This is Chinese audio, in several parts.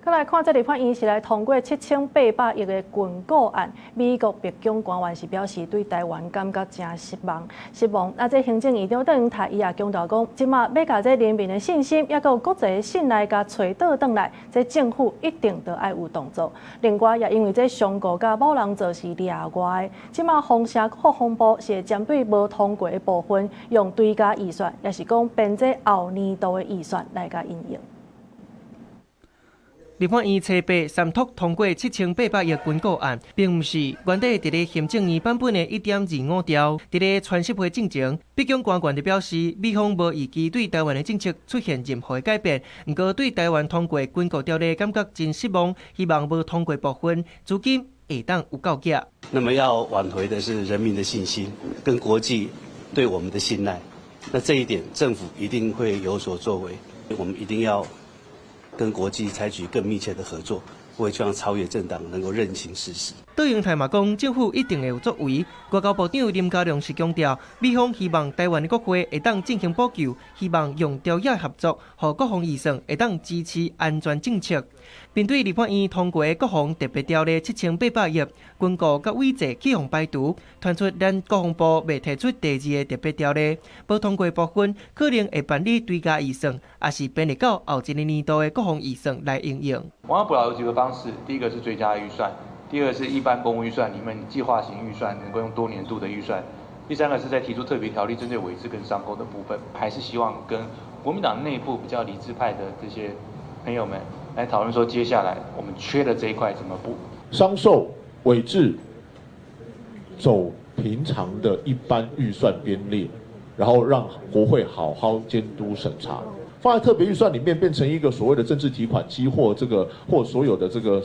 再來看這立法院是來通過7800億的軍購案，美國白宮官員是表示對台灣感覺真失望。啊，這行政院長鄧泰伊也強調講，即馬要甲這人民的信心，也有國際的信賴，甲找倒轉來，這政府一定都愛有動作。另外，也因為這上過甲某人做是掠外的，即馬風聲國防部是會針對無通過的部分，用追加預算，也是講編這後年度的預算來甲應用。立法院783三讀通過7800億軍購案，並不是原底佇咧行政院版本的1.25兆。佇咧傳習會進前，白宮官員就表示，美方無預期對台灣的政策出現任何的改變，不過對台灣通過軍購條例感覺真失望，希望無通過部分資金會當有夠價。那麼要挽回的是人民的信心，跟國際對我們的信賴。那這一點，政府一定會有所作為。我們一定要跟國際採取更密切的合作，我也希望朝野政黨能夠認清事實。杜英台嘛講，政府一定會有作為。外交部長林佳龍是強調，美方希望台灣的國會會當進行補救，希望用朝野合作，和國防預算會當支持安全政策。面對立法院通過的國防特別條例7800億，軍購甲位置起互排除，傳出咱國防部未提出第二個特別條例，無通過部分可能會辦理追加預算，也是編列到後一個年度的國防預算來應用。我要補了有幾個方式，第一個是追加預算，第二個是一般公務預算裡面計劃型預算能夠用多年度的預算，第三個是在提出特別條例針對委制跟商購的部分，還是希望跟國民黨內部比較理智派的這些朋友們來討論說，接下來我們缺的這一塊怎麼補？商售委制走平常的一般預算編列，然後讓國會好好監督審查。放在特別預算裡面，變成一個所謂的政治提款機，或所有的這個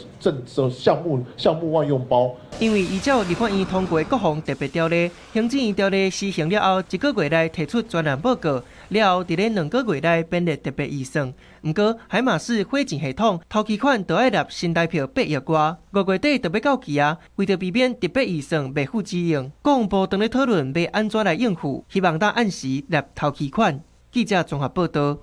項目萬用包。因為依照立法院通過國防特別條例，行政院條例施行了後，1個月內提出專案報告，了後，佇咧2個月內編列特別預算。不過，海馬式火箭系統頭期款就要納新台票8億外，5月底就要到期啊。為着避免特別預算未付之用，國防部當咧討論要安怎來應付，希望當按時納頭期款。記者綜合報道。